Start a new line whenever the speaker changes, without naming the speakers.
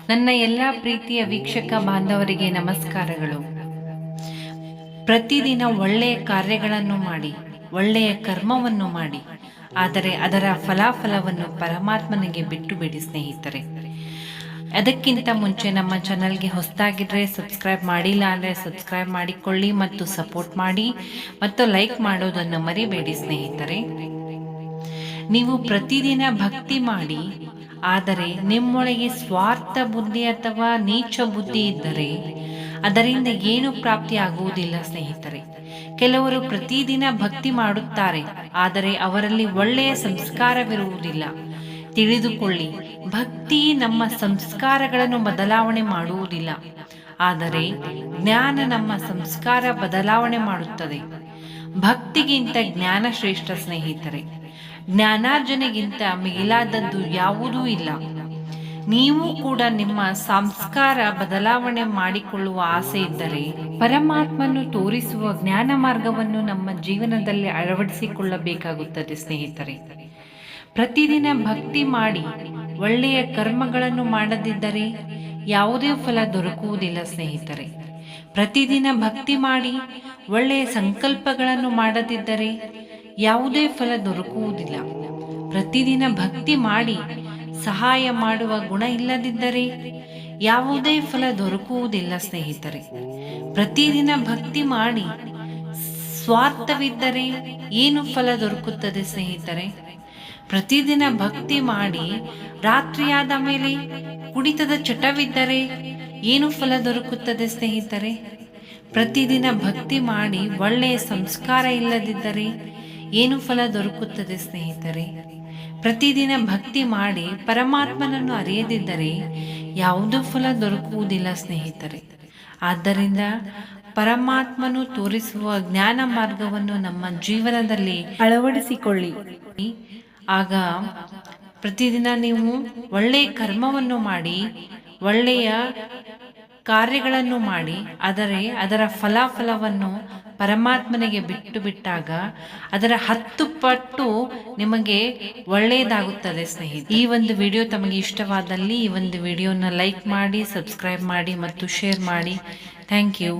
ನನ್ನ ಎಲ್ಲ ಪ್ರೀತಿಯ ವೀಕ್ಷಕ ಬಾಂಧವರಿಗೆ ನಮಸ್ಕಾರಗಳು. ಪ್ರತಿದಿನ ಒಳ್ಳೆಯ ಕಾರ್ಯಗಳನ್ನು ಮಾಡಿ, ಒಳ್ಳೆಯ ಕರ್ಮವನ್ನು ಮಾಡಿ, ಆದರೆ ಅದರ ಫಲಾಫಲವನ್ನು ಪರಮಾತ್ಮನಿಗೆ ಬಿಟ್ಟು ಬಿಡಿ ಸ್ನೇಹಿತರೆ. ಅದಕ್ಕಿಂತ ಮುಂಚೆ ನಮ್ಮ ಚಾನಲ್ಗೆ ಹೊಸದಾಗಿದ್ದರೆ ಸಬ್ಸ್ಕ್ರೈಬ್ ಮಾಡಿಲ್ಲ ಅಂದರೆ ಸಬ್ಸ್ಕ್ರೈಬ್ ಮಾಡಿಕೊಳ್ಳಿ ಮತ್ತು ಸಪೋರ್ಟ್ ಮಾಡಿ ಮತ್ತು ಲೈಕ್ ಮಾಡೋದನ್ನು ಮರಿಬೇಡಿ ಸ್ನೇಹಿತರೆ. ನೀವು ಪ್ರತಿದಿನ ಭಕ್ತಿ ಮಾಡಿ, ಆದರೆ ನಿಮ್ಮೊಳಗೆ ಸ್ವಾರ್ಥ ಬುದ್ಧಿ ಅಥವಾ ನೀಚ ಬುದ್ಧಿ ಇದ್ದರೆ ಅದರಿಂದ ಏನು ಪ್ರಾಪ್ತಿಯಾಗುವುದಿಲ್ಲ ಸ್ನೇಹಿತರೆ. ಕೆಲವರು ಪ್ರತಿದಿನ ಭಕ್ತಿ ಮಾಡುತ್ತಾರೆ, ಆದರೆ ಅವರಲ್ಲಿ ಒಳ್ಳೆಯ ಸಂಸ್ಕಾರವಿರುವುದಿಲ್ಲ. ತಿಳಿದುಕೊಳ್ಳಿ, ಭಕ್ತಿ ನಮ್ಮ ಸಂಸ್ಕಾರಗಳನ್ನು ಬದಲಾವಣೆ ಮಾಡುವುದಿಲ್ಲ, ಆದರೆ ಜ್ಞಾನ ನಮ್ಮ ಸಂಸ್ಕಾರ ಬದಲಾವಣೆ ಮಾಡುತ್ತದೆ. ಭಕ್ತಿಗಿಂತ ಜ್ಞಾನ ಶ್ರೇಷ್ಠ ಸ್ನೇಹಿತರೆ. ಜ್ಞಾನಾರ್ಜನೆಗಿಂತ ಮಿಗಿಲಾದದ್ದು ಯಾವುದೂ ಇಲ್ಲ. ನೀವು ಕೂಡ ನಿಮ್ಮ ಸಂಸ್ಕಾರ ಬದಲಾವಣೆ ಮಾಡಿಕೊಳ್ಳುವ ಆಸೆ ಇದ್ದರೆ ಪರಮಾತ್ಮನು ತೋರಿಸುವ ಜ್ಞಾನ ಮಾರ್ಗವನ್ನು ನಮ್ಮ ಜೀವನದಲ್ಲಿ ಅಳವಡಿಸಿಕೊಳ್ಳಬೇಕಾಗುತ್ತದೆ ಸ್ನೇಹಿತರೆ. ಪ್ರತಿದಿನ ಭಕ್ತಿ ಮಾಡಿ ಒಳ್ಳೆಯ ಕರ್ಮಗಳನ್ನು ಮಾಡದಿದ್ದರೆ ಯಾವುದೇ ಫಲ ದೊರಕುವುದಿಲ್ಲ ಸ್ನೇಹಿತರೆ. ಪ್ರತಿದಿನ ಭಕ್ತಿ ಮಾಡಿ ಒಳ್ಳೆಯ ಸಂಕಲ್ಪಗಳನ್ನು ಮಾಡದಿದ್ದರೆ ಯಾವುದೇ ಫಲ ದೊರಕುವುದಿಲ್ಲ. ಪ್ರತಿದಿನ ಭಕ್ತಿ ಮಾಡಿ ಸಹಾಯ ಮಾಡುವ ಗುಣ ಇಲ್ಲದಿದ್ದರೆ ಯಾವುದೇ ಫಲ ದೊರಕುವುದಿಲ್ಲ ಸ್ನೇಹಿತರೆ. ಪ್ರತಿದಿನ ಭಕ್ತಿ ಮಾಡಿ ಸ್ವಾರ್ಥವಿದ್ದರೆ ಏನು ಫಲ ದೊರಕುತ್ತದೆ ಸ್ನೇಹಿತರೆ? ಪ್ರತಿದಿನ ಭಕ್ತಿ ಮಾಡಿ ರಾತ್ರಿಯಾದ ಮೇಲೆ ಕುಡಿತದ ಚಟವಿದ್ದರೆ ಏನು ಫಲ ದೊರಕುತ್ತದೆ ಸ್ನೇಹಿತರೆ? ಪ್ರತಿದಿನ ಭಕ್ತಿ ಮಾಡಿ ಒಳ್ಳೆಯ ಸಂಸ್ಕಾರ ಇಲ್ಲದಿದ್ದರೆ ಏನು ಫಲ ದೊರಕುತ್ತದೆ ಸ್ನೇಹಿತರೆ? ಪ್ರತಿದಿನ ಭಕ್ತಿ ಮಾಡಿ ಪರಮಾತ್ಮನನ್ನು ಅರಿಯದಿದ್ದರೆ ಯಾವುದೂ ಫಲ ದೊರಕುವುದಿಲ್ಲ ಸ್ನೇಹಿತರೆ. ಆದ್ದರಿಂದ ಪರಮಾತ್ಮನು ತೋರಿಸುವ ಜ್ಞಾನ ಮಾರ್ಗವನ್ನು ನಮ್ಮ ಜೀವನದಲ್ಲಿ ಅಳವಡಿಸಿಕೊಳ್ಳಿ. ಆಗ ಪ್ರತಿದಿನ ನೀವು ಒಳ್ಳೆಯ ಕರ್ಮವನ್ನು ಮಾಡಿ, ಒಳ್ಳೆಯ ಕಾರ್ಯಗಳನ್ನು ಮಾಡಿ, ಆದರೆ ಅದರ ಫಲಾಫಲವನ್ನು ಪರಮಾತ್ಮನಿಗೆ ಬಿಟ್ಟು ಬಿಟ್ಟಾಗ ಅದರ 10 ಪಟ್ಟು ನಿಮಗೆ ಒಳ್ಳೆಯದಾಗುತ್ತದೆ ಸ್ನೇಹಿತರೆ. ಈ ಒಂದು ವಿಡಿಯೋ ತಮಗೆ ಇಷ್ಟವಾದಲ್ಲಿ ಈ ಒಂದು ವಿಡಿಯೋನ ಲೈಕ್ ಮಾಡಿ, ಸಬ್ಸ್ಕ್ರೈಬ್ ಮಾಡಿ ಮತ್ತು ಶೇರ್ ಮಾಡಿ. Thank you.